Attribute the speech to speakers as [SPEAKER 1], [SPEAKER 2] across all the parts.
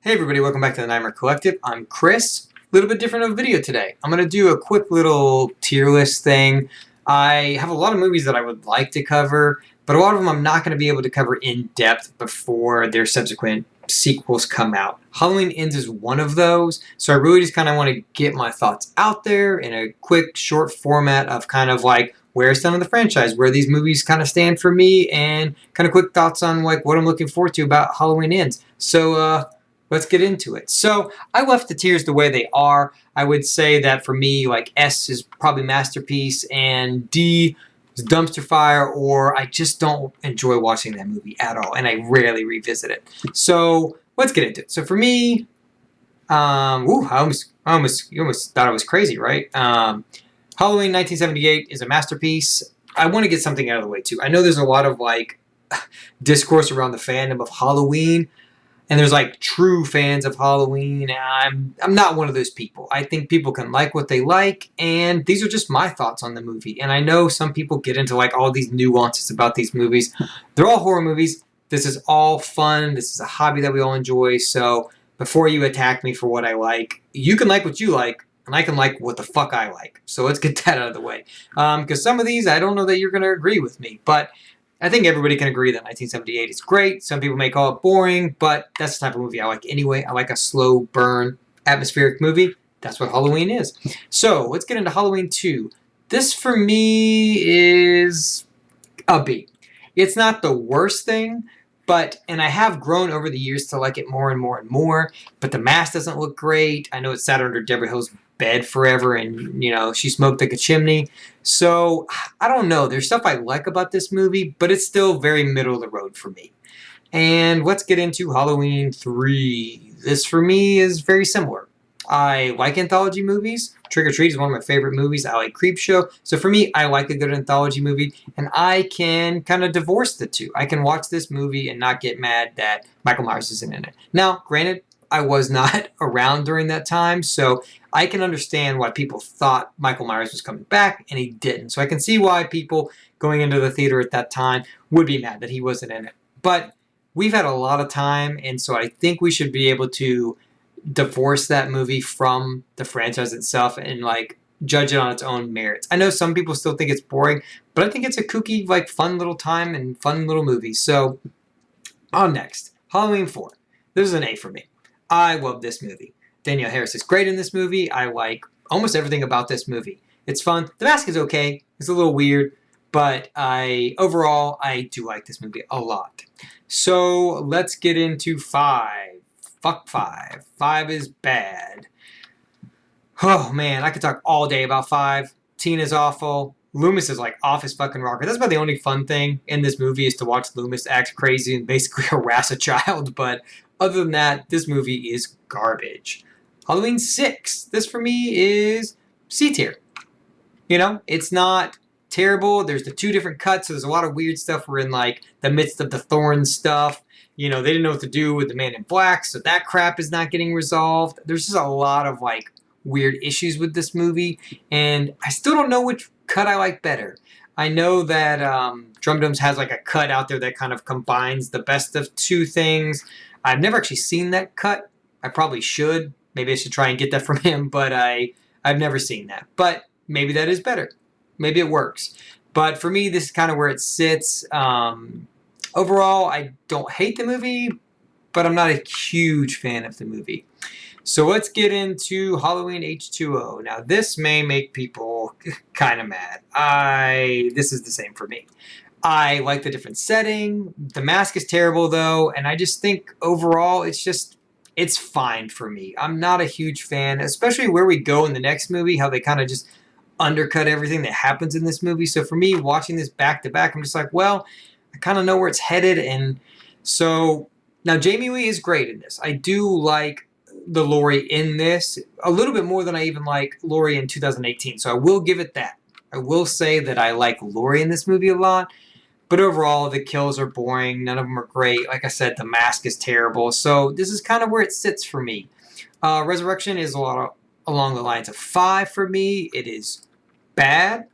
[SPEAKER 1] Hey everybody, welcome back to the Nightmare Collective. I'm Chris. A little bit different of a video today. I'm going to do a quick little tier list thing. I have a lot of movies that I would like to cover, but a lot of them I'm not going to be able to cover in depth before their subsequent sequels come out. Halloween Ends is one of those, so I really just kind of want to get my thoughts out there in a quick, short format of kind of like where some of the franchise, where these movies kind of stand for me, and kind of quick thoughts on like what I'm looking forward to about Halloween Ends. So, let's get into it. So I left the tiers the way they are. I would say that for me, like S is probably masterpiece and D is dumpster fire, or I just don't enjoy watching that movie at all, and I rarely revisit it. So let's get into it. So for me, you almost thought I was crazy, right? Halloween 1978 is a masterpiece. I want to get something out of the way too. I know there's a lot of like discourse around the fandom of Halloween. And there's like true fans of Halloween. I'm not one of those people. I think people can like what they like, and these are just my thoughts on the movie. And I know some people get into like all these nuances about these movies. They're all horror movies. This is all fun. This is a hobby that we all enjoy. So before you attack me for what I like, you can like what you like, and I can like what the fuck I like. So let's get that out of the way. Because some of these, I don't know that you're going to agree with me, but I think everybody can agree that 1978 is great. Some people may call it boring, but that's the type of movie I like anyway. I like a slow burn, atmospheric movie. That's what Halloween is. So let's get into Halloween 2. This for me is a B. It's not the worst thing, and I have grown over the years to like it more and more and more, but the mask doesn't look great. I know it sat under Deborah Hill's bed forever, and she smoked like a chimney. So I don't know. There's stuff I like about this movie, but it's still very middle of the road for me. And let's get into Halloween 3. This for me is very similar. I like anthology movies. Trick or Treat is one of my favorite movies. I like Creepshow. So for me, I like a good anthology movie, and I can kind of divorce the two. I can watch this movie and not get mad that Michael Myers isn't in it. Now, granted, I was not around during that time, so I can understand why people thought Michael Myers was coming back, and he didn't. So I can see why people going into the theater at that time would be mad that he wasn't in it. But we've had a lot of time, and so I think we should be able to divorce that movie from the franchise itself and like judge it on its own merits. I know some people still think it's boring, but I think it's a kooky, like fun little time and fun little movie. So on next, Halloween 4. This is an A for me. I love this movie. Danielle Harris is great in this movie. I like almost everything about this movie. It's fun. The mask is okay. It's a little weird, but overall I do like this movie a lot. So let's get into 5. Fuck 5. 5 is bad. Oh man, I could talk all day about 5. Tina's awful. Loomis is like off his fucking rocker. That's about the only fun thing in this movie is to watch Loomis act crazy and basically harass a child. But other than that, this movie is garbage. Halloween 6. This for me is C tier. It's not terrible. There's the 2 different cuts, so there's a lot of weird stuff. We're in like the midst of the thorn stuff. They didn't know what to do with the man in black, so that crap is not getting resolved. There's just a lot of like weird issues with this movie, and I still don't know which cut I like better. I know that Drum Dums has like a cut out there that kind of combines the best of 2 things. I've never actually seen that cut. I probably should. Maybe I should try and get that from him, but I've never seen that. But maybe that is better. Maybe it works. But for me, this is kind of where it sits. Overall, I don't hate the movie, but I'm not a huge fan of the movie. So let's get into Halloween H2O. Now, this may make people kind of mad. This is the same for me. I like the different setting. The mask is terrible, though, and I just think overall it's fine for me. I'm not a huge fan, especially where we go in the next movie, how they kind of just undercut everything that happens in this movie. So for me, watching this back to back, I'm just like, well, I kind of know where it's headed. And so now Jamie Lee is great in this. I do like the Laurie in this a little bit more than I even like Laurie in 2018. So I will give it that. I will say that I like Laurie in this movie a lot. But overall, the kills are boring. None of them are great. Like I said, the mask is terrible. So this is kind of where it sits for me. Resurrection is along the lines of 5 for me. It is bad,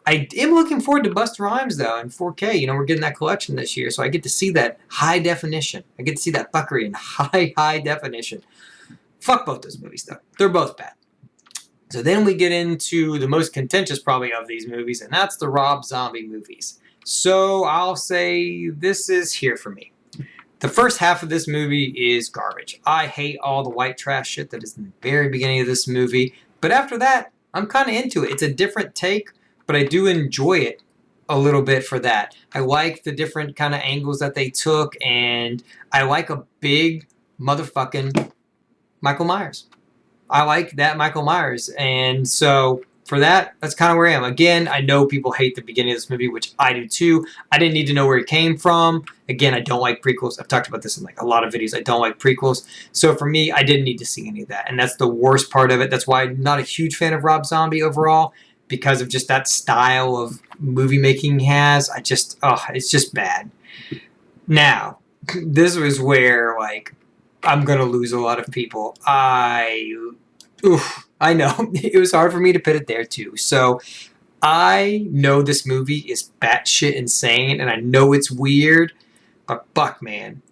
[SPEAKER 1] I am looking forward to Busta Rhymes though in 4K. You know, we're getting that collection this year, so I get to see that high definition. I get to see that fuckery in high definition. Fuck both those movies though. They're both bad. So then we get into the most contentious probably of these movies, and that's the Rob Zombie movies. So I'll say this is here for me. The first half of this movie is garbage. I hate all the white trash shit that is in the very beginning of this movie. But after that, I'm kind of into it. It's a different take, but I do enjoy it a little bit for that. I like the different kind of angles that they took, and I like a big motherfucking Michael Myers. I like that Michael Myers. And so for that, that's kind of where I am. Again, I know people hate the beginning of this movie, which I do too. I didn't need to know where it came from. Again, I don't like prequels. I've talked about this in like a lot of videos. I don't like prequels. So for me, I didn't need to see any of that. And that's the worst part of it. That's why I'm not a huge fan of Rob Zombie overall, because of just that style of movie making he has. It's just bad. Now, this was where like I'm going to lose a lot of people. I know. It was hard for me to put it there too. So I know this movie is batshit insane, and I know it's weird, but fuck, man.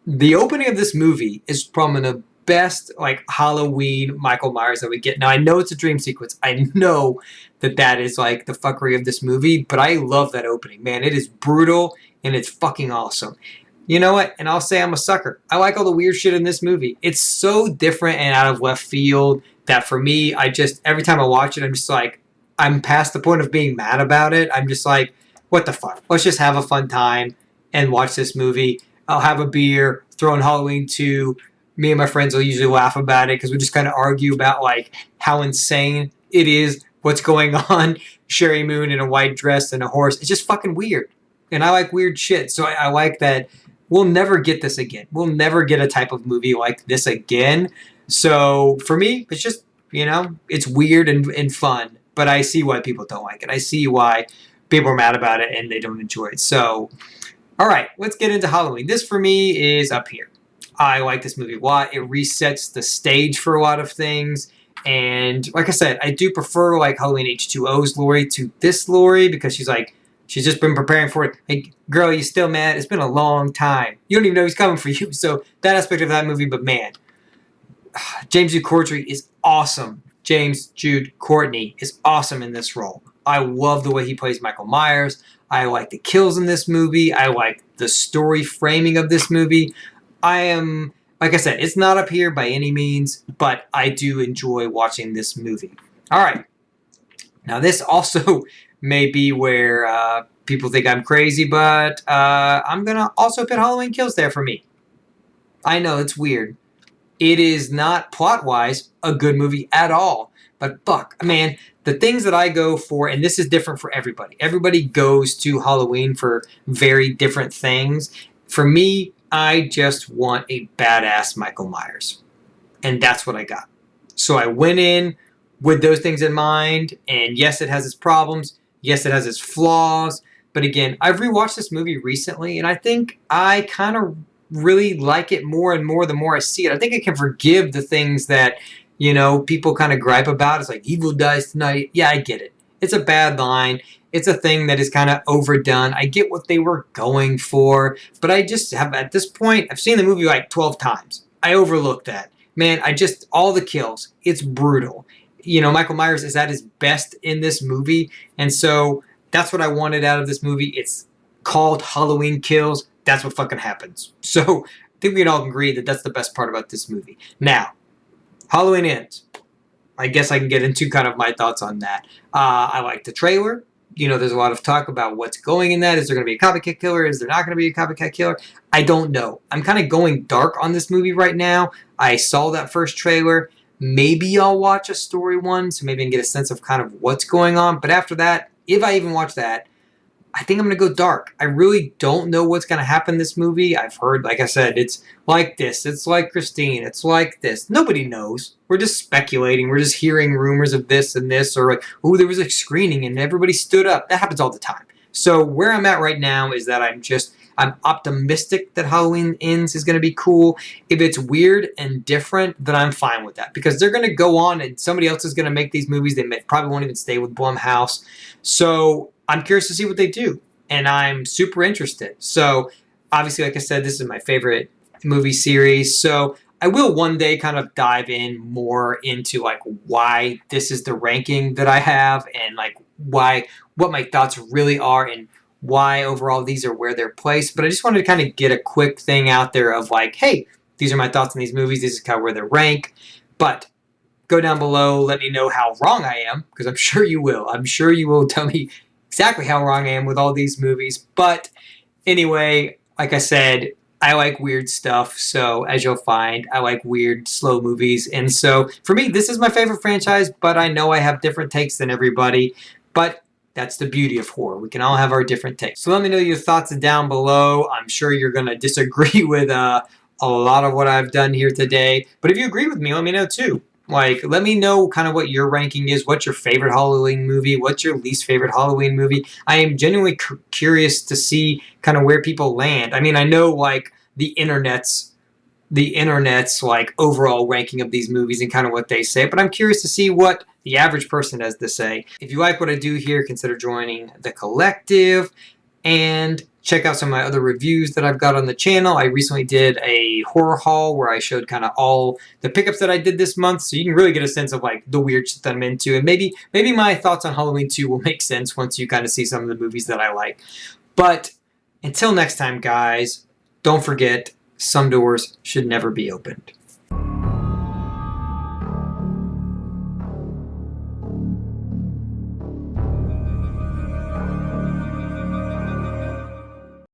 [SPEAKER 1] The opening of this movie is from the best like Halloween Michael Myers that we get. Now I know it's a dream sequence. I know that is like the fuckery of this movie, but I love that opening. Man, it is brutal and it's fucking awesome. You know what? And I'll say I'm a sucker. I like all the weird shit in this movie. It's so different and out of left field that for me, every time I watch it, I'm just like, I'm past the point of being mad about it. I'm just like, what the fuck? Let's just have a fun time and watch this movie. I'll have a beer, throw in Halloween 2. Me and my friends will usually laugh about it because we just kind of argue about like how insane it is, what's going on. Sherry Moon in a white dress and a horse. It's just fucking weird. And I like weird shit. So I like that. We'll never get this again. We'll never get a type of movie like this again. So for me, it's just, it's weird and fun. But I see why people don't like it. I see why people are mad about it and they don't enjoy it. So, all right, let's get into Halloween. This for me is up here. I like this movie a lot. It resets the stage for a lot of things. And like I said, I do prefer like Halloween H2O's Laurie to this Laurie because she's just been preparing for it. Hey, girl, you still mad? It's been a long time. You don't even know he's coming for you. So that aspect of that movie, but man, James Jude Courtney is awesome. James Jude Courtney is awesome in this role. I love the way he plays Michael Myers. I like the kills in this movie. I like the story framing of this movie. Like I said, it's not up here by any means, but I do enjoy watching this movie. All right. Now, this also may be where people think I'm crazy, but I'm going to also put Halloween Kills there for me. I know, it's weird. It is not plot-wise a good movie at all. But fuck, man, the things that I go for, and this is different for everybody. Everybody goes to Halloween for very different things. For me, I just want a badass Michael Myers. And that's what I got. So I went in with those things in mind. And yes, it has its problems. Yes, it has its flaws. But again, I've rewatched this movie recently, and I think I kind of really like it more and more the more I see it. I think I can forgive the things that, people kind of gripe about. It's like, evil dies tonight. Yeah, I get it. It's a bad line. It's a thing that is kind of overdone. I get what they were going for, but I just have, at this point, I've seen the movie like 12 times. I overlooked that. Man, all the kills, it's brutal. Michael Myers is at his best in this movie, and so that's what I wanted out of this movie. It's called Halloween Kills. That's what fucking happens. So I think we can all agree that that's the best part about this movie. Now, Halloween Ends. I guess I can get into kind of my thoughts on that. I like the trailer. There's a lot of talk about what's going in that. Is there going to be a copycat killer? Is there not going to be a copycat killer? I don't know. I'm kind of going dark on this movie right now. I saw that first trailer. Maybe I'll watch a story one, so maybe I can get a sense of kind of what's going on. But after that, if I even watch that, I think I'm going to go dark. I really don't know what's going to happen in this movie. I've heard, like I said, it's like this. It's like Christine. It's like this. Nobody knows. We're just speculating. We're just hearing rumors of this and this, or like, oh, there was a screening and everybody stood up. That happens all the time. So where I'm at right now is that I'm optimistic that Halloween Ends is going to be cool. If it's weird and different, then I'm fine with that, because they're going to go on and somebody else is going to make these movies. They probably won't even stay with Blumhouse. So I'm curious to see what they do, and I'm super interested. So obviously, like I said, this is my favorite movie series. So I will one day kind of dive in more into like why this is the ranking that I have, and like what my thoughts really are, and why overall these are where they're placed. But I just wanted to kind of get a quick thing out there of like, hey, these are my thoughts on these movies. This is kind of where they're ranked. But go down below, let me know how wrong I am, because I'm sure you will. I'm sure you will tell me exactly how wrong I am with all these movies. But anyway, like I said, I like weird stuff, so as you'll find, I like weird, slow movies. And so for me, this is my favorite franchise, but I know I have different takes than everybody. But that's the beauty of horror. We can all have our different takes. So let me know your thoughts down below. I'm sure you're going to disagree with a lot of what I've done here today. But if you agree with me, let me know too. Like, let me know kind of what your ranking is. What's your favorite Halloween movie? What's your least favorite Halloween movie? I am genuinely curious to see kind of where people land. I mean, I know like the internet's like overall ranking of these movies and kind of what they say, but I'm curious to see what the average person has to say. If you like what I do here, consider joining the collective and check out some of my other reviews that I've got on the channel. I recently did a horror haul where I showed kind of all the pickups that I did this month, so you can really get a sense of like the weird shit that I'm into, and maybe my thoughts on Halloween 2 will make sense once you kind of see some of the movies that I like. But until next time, guys, don't forget, some doors should never be opened.